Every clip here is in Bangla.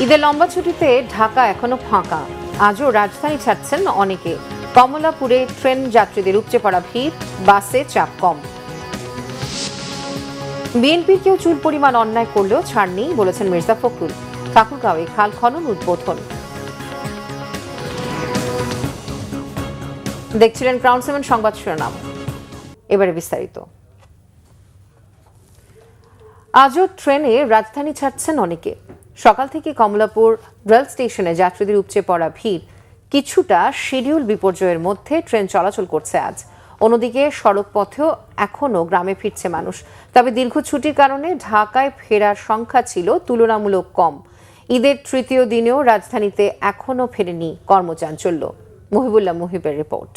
ঈদের লম্বা ছুটিতে ঢাকা এখনো ফাঁকা। আজও রাজধানী ছাড়ছেন অনেকে। কমলাপুরে ট্রেন যাত্রীদের উপচে পড়া ভিড়, বাসে চাপ কম। বিএনপির কেউ চুল পরিমাণ অন্যায় করলেও ছাড় নেই বলেছেন মির্জা ফখরুল। ঠাকুরগাঁওয়ে খাল খনন উদ্বোধন। দেখছিলেন ক্রাউন 7 সংবাদ শিরোনাম, এবারে বিস্তারিত। আজও ট্রেনে রাজধানী ছাড়ছেন অনেকে। সকাল থেকে কমলাপুর রেল স্টেশনে যাত্রীদের উপচে পড়া ভিড়। কিছুটা শিডিউল বিপর্যয়ের মধ্যে ট্রেন চলাচল করছে আজ। অন্যদিকে সড়ক পথেও এখনও গ্রামে ফিরছে মানুষ। তবে দীর্ঘ ছুটির কারণে ঢাকায় ফেরার সংখ্যা ছিল তুলনামূলক কম। ঈদের তৃতীয় দিনেও রাজধানীতে এখনও ফেরেনি কর্মচাঞ্চল্য। মহিবুল্লাহ মুহিবের রিপোর্ট।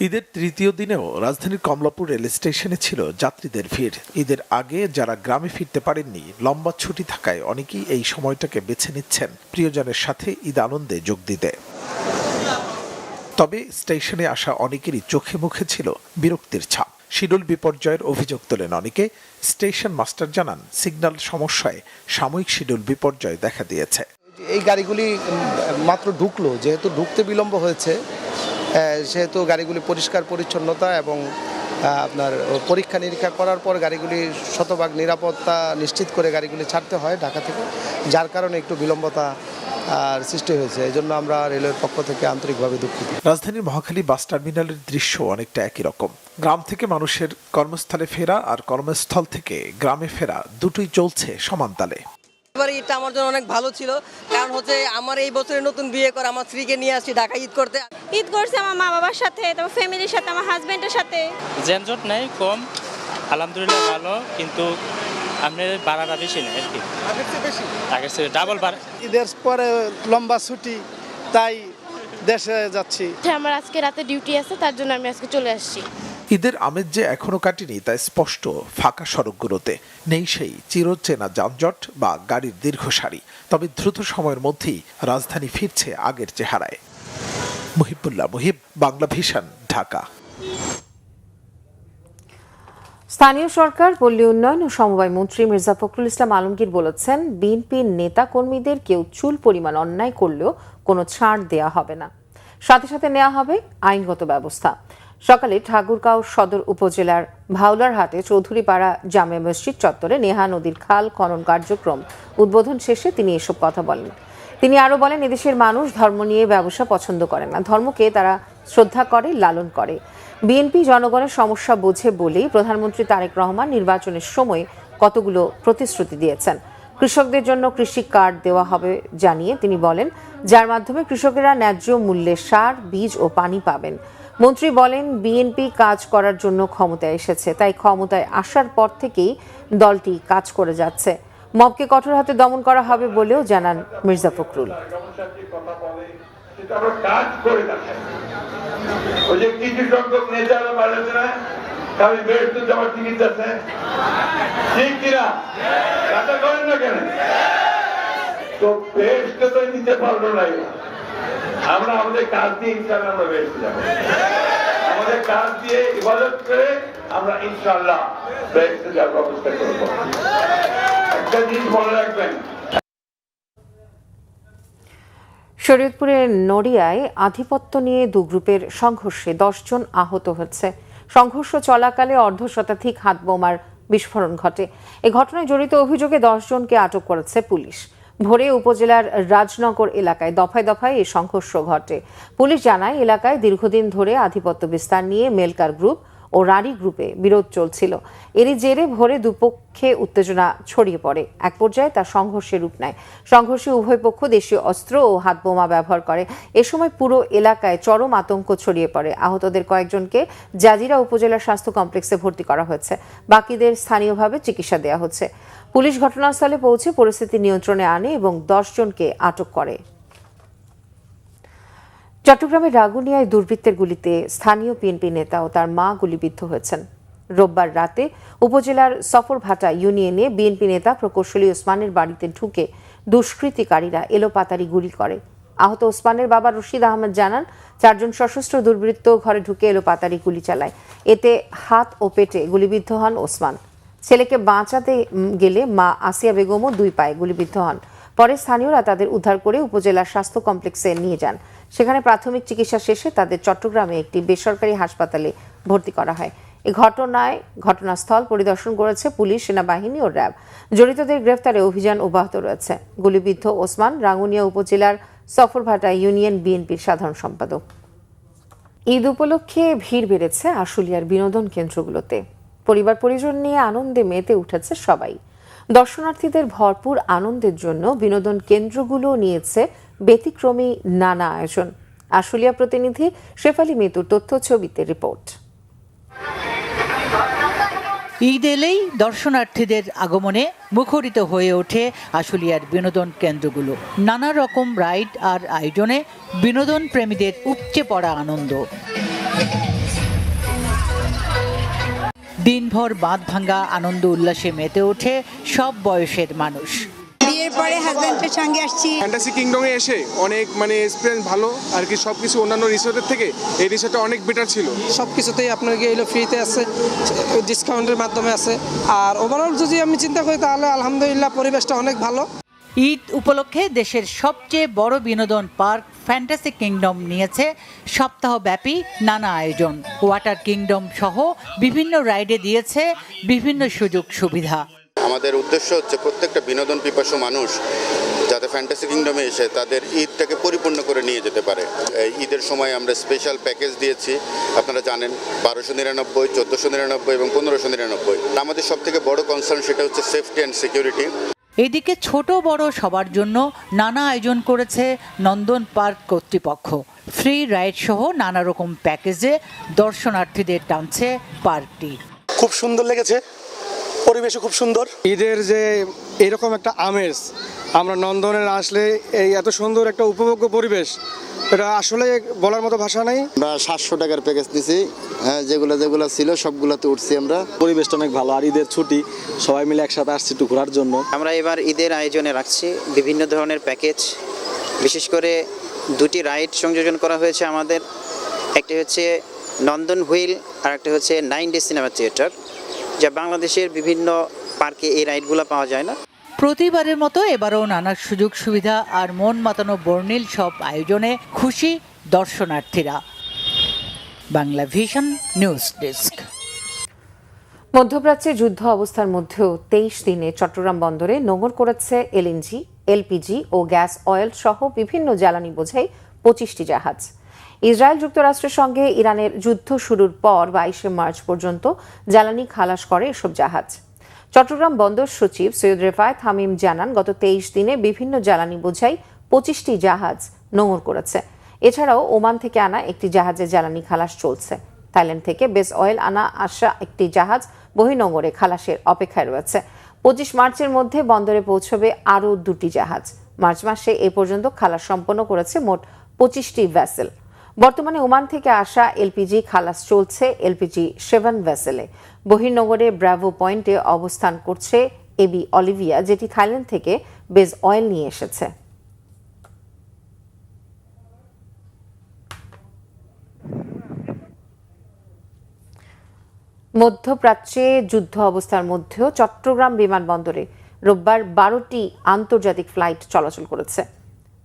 ঈদের তৃতীয় দিনেও রাজধানীর কমলাপুর রেল স্টেশনে ছিল যাত্রীদের ভিড়। ঈদের আগে যারা গ্রামে ফিরতে পারেননি, লম্বা ছুটি থাকায় অনেকেই এই সময়টাকে বেছে নিচ্ছেন প্রিয়জনের সাথে ঈদ আনন্দে যোগ দিতে। তবে স্টেশনে আসা অনেকেরই চোখে মুখে ছিল বিরক্তির ছাপ। শিডিউল বিপর্যয়ের অভিযোগ তোলেন অনেকে। স্টেশন মাস্টার জানান, সিগন্যাল সমস্যায় সাময়িক শিডিউল বিপর্যয় দেখা দিয়েছে। এই গাড়িগুলি মাত্র ঢুকলো, যেহেতু ঢুকতে বিলম্ব হয়েছে, সেহেতু গাড়িগুলি পরিষ্কার পরিচ্ছন্নতা এবং আপনার পরীক্ষা নিরীক্ষা করার পর গাড়িগুলি শতভাগ নিরাপত্তা নিশ্চিত করে গাড়িগুলি ছাড়তে হয় ঢাকা থেকে, যার কারণে একটু বিলম্বতা সৃষ্টি হয়েছে। এই জন্য আমরা রেলওয়ের পক্ষ থেকে আন্তরিকভাবে দুঃখিত। রাজধানীর মহাখালী বাস টার্মিনালের দৃশ্য অনেকটা একই রকম। গ্রাম থেকে মানুষের কর্মস্থলে ফেরা আর কর্মস্থল থেকে গ্রামে ফেরা দুটোই চলছে সমান তালে। এটা আমার জন্য অনেক ভালো ছিল, কারণ হচ্ছে আমার এই বছরে নতুন বিয়ে করে আমার স্ত্রীকে নিয়ে আসছি ঢাকা ঈদ করতে। ঈদ করছি আমার মা বাবার সাথে, তারপর ফ্যামিলির সাথে, আমার হাজবেন্ডের সাথে। যানজট নাই, কম, আলহামদুলিল্লাহ ভালো, কিন্তু আপনার ভাড়াটা বেশি নেই আর কি, আগের চেয়ে ডাবল ভাড়া। ঈদের পরে লম্বা ছুটি, তাই দেশে যাচ্ছি। আমার আজকে রাতে ডিউটি আছে, তার জন্য আমি আজকে চলে আসছি। ঈদের আমেজ যে এখনো কাটেনি তা স্পষ্ট ফাঁকা সড়কগুলোতে। নেই সেই চিরচেনা যানজট বা গাড়ির দীর্ঘ সারি। তবে দ্রুত সময়ের মধ্যেই রাজধানী ফিরছে আগের চেহারায়। মুহিবুল্লাহ মুহিব, বাংলা ভিশন, ঢাকা। স্থানীয় সরকার, পল্লী উন্নয়ন ও সমবায় মন্ত্রী মির্জা ফখরুল ইসলাম আলমগীর বলেছেন, বিএনপির নেতা কর্মীদের কেউ চুল পরিমাণ অন্যায় করলেও কোনো ছাড় দেয়া হবে না, সাথে সাথে নেওয়া হবে আইনগত ব্যবস্থা। সকালে ঠাকুরগাঁও সদর উপজেলার ভাওলারহাটে চৌধুরীপাড়া জামে মসজিদ চত্বরে নেহা নদীর খাল খনন কার্যক্রম উদ্বোধন শেষে তিনি এসব কথা বলেন। তিনি আরও বলেন, এদেশের মানুষ ধর্ম নিয়ে ব্যবসা পছন্দ করে না, ধর্মকে তারা শ্রদ্ধা করে, লালন করে। বিএনপি জনগণের সমস্যা বোঝে বলেই প্রধানমন্ত্রী তারেক রহমান নির্বাচনের সময় কতগুলো প্রতিশ্রুতি দিয়েছেন। কৃষকদের জন্য কৃষি কার্ড দেওয়া হবে জানিয়ে তিনি বলেন, যার মাধ্যমে কৃষকেরা ন্যায্য মূল্যে সার, বীজ ও পানি পাবেন। মন্ত্রী বলেন, বিএনপি কাজ করার জন্য ক্ষমতায় এসেছে, তাই ক্ষমতায় আসার পর থেকেই দলটি কাজ করে যাচ্ছে। মবকে কঠোর হাতে দমন করা হবে বলেও জানান মির্জা ফখরুল। আমরা আমাদের কাজ দিয়ে ইনশাআল্লাহ আমরা বেহেশতে যাব। আমাদের কাজ দিয়ে ইবাদত করে আমরা ইনশাআল্লাহ বেহেশতে যাওয়ার ব্যবস্থা করব। একটা জিনিস মনে রাখবেন, শরীয়তপুরের নড়িয়ায় আধিপত্য নিয়ে দু গ্রুপের সংঘর্ষে 10 জন আহত হয়েছে। সংঘর্ষ চলাকালে অর্ধশতাধিক হাতবোমার বিস্ফোরণ ঘটে। এই ঘটনায় জড়িত অভিযোগে 10 জনকে আটক করেছে পুলিশ। ভোরে উপজেলার রাজনগর এলাকায় দফায় দফায় এই সংঘর্ষ ঘটে। পুলিশ জানায়, এলাকায় দীর্ঘদিন ধরে আধিপত্য বিস্তার নিয়ে মেলকার গ্রুপ ও রারি গ্রুপে বিরোধ চলছিল। এরই জেরে ভোরে দুপক্ষে উত্তেজনা ছড়িয়ে পড়ে। এক পর্যায়ে তা সংঘর্ষের রূপ নেয়। সংঘর্ষে উভয় পক্ষ দেশীয় অস্ত্র ও হাতবোমা ব্যবহার করে। এ সময় পুরো এলাকায় চরম আতঙ্ক ছড়িয়ে পড়ে। আহতদের কয়েকজনকে জাজিরা উপজেলা স্বাস্থ্য কমপ্লেক্সে ভর্তি করা হয়েছে। বাকিদের স্থানীয়ভাবে চিকিৎসা দেওয়া হচ্ছে। পুলিশ ঘটনাস্থলে পৌঁছে পরিস্থিতি নিয়ন্ত্রণে আনে এবং 10 জনকে আটক করে। চট্টগ্রামের রাগুনিয়ায় দুর্বৃত্তের গুলিতে স্থানীয় বিএনপি নেতা ও তার মা গুলিবিদ্ধ হয়েছেন। রোববার রাতে উপজেলার সফরভাটা ইউনিয়নে বিএনপি নেতা প্রকৌশলী ওসমানের বাড়িতে ঢুকে দুষ্কৃতিকারীরা এলোপাতাড়ি গুলি করে। আহত ওসমানের বাবা রশিদ আহমেদ জানান, 4 জন সশস্ত্র দুর্বৃত্ত ঘরে ঢুকে এলোপাতাড়ি গুলি চালায়। এতে হাত ও পেটে গুলিবিদ্ধ হন ওসমান। ছেলেকে বাঁচাতে গেলে মা আসিয়া বেগমও 2 পায়ে গুলিবিদ্ধ হন। পরে স্থানীয়রা তাদের উদ্ধার করে উপজেলা স্বাস্থ্য কমপ্লেক্সে নিয়ে যান। সেখানে প্রাথমিক চিকিৎসা শেষে তাদের চট্টগ্রামে একটি বেসরকারি হাসপাতালে ভর্তি করা হয়। এই ঘটনায় ঘটনাস্থল পরিদর্শন করেছে পুলিশ, সেনাবাহিনী ও র্যাব। জড়িতদের গ্রেফতারে অভিযান অব্যাহত রয়েছে। গুলিবিদ্ধ ওসমান রাঙ্গুনিয়া উপজেলার সফরভাটা ইউনিয়ন বিএনপির সাধারণ সম্পাদক। ঈদ উপলক্ষে ভিড় বেড়েছে আশুলিয়ার বিনোদন কেন্দ্রগুলোতে। পরিবার পরিজন নিয়ে আনন্দে মেতে উঠেছে সবাই। দর্শনার্থীদের ভরপুর আনন্দের জন্য বিনোদন কেন্দ্রগুলো নিয়েছে ব্যতিক্রমী নানা আয়োজন। আশুলিয়া প্রতিনিধি শেফালি মিতুর তথ্য, ছবিতে রিপোর্ট। ঈদ এলেই দর্শনার্থীদের আগমনে মুখরিত হয়ে ওঠে আশুলিয়ার বিনোদন কেন্দ্রগুলো। নানা রকম রাইড আর আয়োজনে বিনোদন প্রেমীদের উপচে পড়া আনন্দ। দিনভর বাঁধ ভাঙা আনন্দ উল্লাসে মেতে ওঠে সব বয়সের মানুষ। বিয়ের পরে হাজবেন্ডের সঙ্গে আসছি। ফ্যান্টাসি কিংডমে এসে অনেক এক্সপিরিয়েন্স ভালো আর কি, সবকিছু অন্যান্য রিসোর্টের থেকে এই রিসোর্টটা অনেক বেটার ছিল। সবকিছুতেই আপনাকে এলো ফ্রিতে আছে, ডিসকাউন্টের মাধ্যমে আছে। আর ওভারঅল যদি আমি চিন্তা করি তাহলে আলহামদুলিল্লাহ পরিবেশটা অনেক ভালো। ঈদ উপলক্ষে দেশের সবচেয়ে বড় বিনোদন পার্ক ফ্যান্টাসি কিংডম নিয়েছে সপ্তাহব্যাপী নানা আয়োজন। ওয়াটার কিংডম সহ বিভিন্ন রাইডে দিয়েছে বিভিন্ন সুযোগ সুবিধা। আমাদের উদ্দেশ্য হচ্ছে প্রত্যেকটা বিনোদন পিপাসু মানুষ যাতে ফ্যান্টাসি কিংডমে এসে তাদের ঈদটাকে পরিপূর্ণ করে নিয়ে যেতে পারে। ঈদের সময় আমরা স্পেশাল প্যাকেজ দিয়েছি, আপনারা জানেন 1299, 1499 এবং 1599। আমাদের সবথেকে বড় কনসার্ন সেটা হচ্ছে সেফটি অ্যান্ড সিকিউরিটি। এদিকে ছোট বড় সবার জন্য নানা আয়োজন করেছে নন্দন পার্ক কর্তৃপক্ষ। ফ্রি রাইড সহ নানা রকম প্যাকেজে দর্শনার্থীদের টানছে পার্কটি। খুব সুন্দর লেগেছে, পরিবেশও খুব সুন্দর। ঈদের যে এরকম একটা আমেজ আমরা নন্দনে আসলে এই এত সুন্দর একটা উপভোগ্য পরিবেশ, এটা আসলে বলার মতো ভাষা নাই। আমরা 700 টাকার প্যাকেজ নিছি, হ্যাঁ, যেগুলো ছিল সবগুলোতে উঠছি আমরা। পরিবেশটা অনেক ভালো, আর ঈদের ছুটি সবাই মিলে একসাথে আসছি একটু ঘোরার জন্য। আমরা এবার ঈদের আয়োজনে রাখছি বিভিন্ন ধরনের প্যাকেজ, বিশেষ করে 2টি রাইড সংযোজন করা হয়েছে আমাদের। একটি হচ্ছে নন্দন হুইল আর একটা হচ্ছে 9D সিনেমা থিয়েটার, যা বাংলাদেশের বিভিন্ন পার্কে এই রাইডগুলো পাওয়া যায় না। প্রতিবারের মতো এবারও নানা সুযোগ সুবিধা আর মন মাতানো বর্ণিল সব আয়োজনে খুশি দর্শনার্থীরা। Bangla vision news desk. মধ্যপ্রাচ্যে যুদ্ধ অবস্থার মধ্যেও 23 দিনে চট্টগ্রাম বন্দরে নোঙর করেছে এলএনজি, এলপিজি ও গ্যাস অয়েল সহ বিভিন্ন জ্বালানি বোঝাই 25টি জাহাজ। ইসরায়েল যুক্তরাষ্ট্রের সঙ্গে ইরানের যুদ্ধ শুরুর পর 22 মার্চ পর্যন্ত জ্বালানি খালাস করে এসব জাহাজ। চট্টগ্রাম বন্দর সচিব সৈয়দ রেফায়েত হামিম জানান, গত 23 দিনে বিভিন্ন জ্বালানি বোঝাই 25টি জাহাজ নোঙর করেছে। এছাড়াও ওমান থেকে আনা একটি জাহাজে জ্বালানি খালাস চলছে। থাইল্যান্ড থেকে বেস অয়েল আনা আসা একটি জাহাজ বহির্নোঙরে খালাসের অপেক্ষায় রয়েছে। 25 মার্চের মধ্যে বন্দরে পৌঁছবে আরও 2টি জাহাজ। মার্চ মাসে এ পর্যন্ত খালাস সম্পন্ন করেছে মোট 25টি ভেসেল। বর্তমানে ওমান থেকে আসা এলপিজি খালাস চলছে এলপিজি 7 ভেসেলে। বহির্নোঙরে ব্রাভো পয়েন্টে অবস্থান করছে এবি অলিভিয়া, যেটি থাইল্যান্ড থেকে বেস অয়েল নিয়ে এসেছে। মধ্যপ্রাচ্যে যুদ্ধ অবস্থার মধ্যেও চট্টগ্রাম বিমানবন্দরে রোববার 12টি আন্তর্জাতিক ফ্লাইট চলাচল করেছে।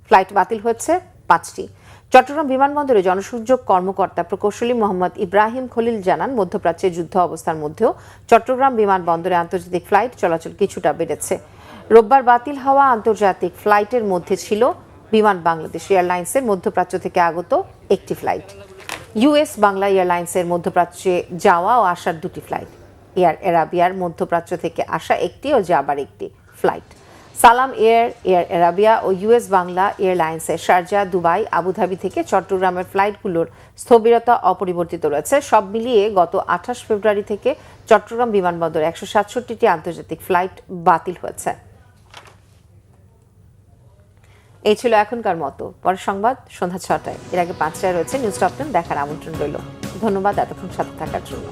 ফ্লাইট বাতিল হয়েছে 5টি। চট্টগ্রাম বিমানবন্দরে জনসংযোগ কর্মকর্তা প্রকৌশলী মোহাম্মদ ইব্রাহিম খলিল জানান, মধ্যপ্রাচ্যে যুদ্ধ অবস্থার মধ্যেও চট্টগ্রাম বিমানবন্দরে আন্তর্জাতিক ফ্লাইট চলাচল কিছুটা বেড়েছে। রোববার বাতিল হওয়া আন্তর্জাতিক ফ্লাইটের মধ্যে ছিল বিমান বাংলাদেশ এয়ারলাইন্সের মধ্যপ্রাচ্য থেকে আগত একটি ফ্লাইট, ইউএস বাংলা এয়ারলাইন্সের মধ্যপ্রাচ্যে যাওয়া ও আসার 2টি ফ্লাইট, এয়ার এরাবিয়ার মধ্যপ্রাচ্য থেকে আসা একটি ও যাবার একটি ফ্লাইট, সালাম এয়ার, এয়ার এরাবিয়া ও ইউএস বাংলা এয়ারলাইন্সের শারজা, দুবাই, আবুধাবি থেকে চট্টগ্রামের ফ্লাইটগুলোর স্থবিরতা অপরিবর্তিত রয়েছে। সব মিলিয়ে গত 28 ফেব্রুয়ারি থেকে চট্টগ্রাম বিমানবন্দরে 167টি আন্তর্জাতিক ফ্লাইট বাতিল হয়েছে। এই ছিল এখনকার মতো। পরের সংবাদ সন্ধ্যা 6টায়। এর আগে 5টায় রয়েছে নিউজ টপ 10 দেখার আমন্ত্রণ রইল। ধন্যবাদ এতক্ষণ সাথে থাকার জন্য।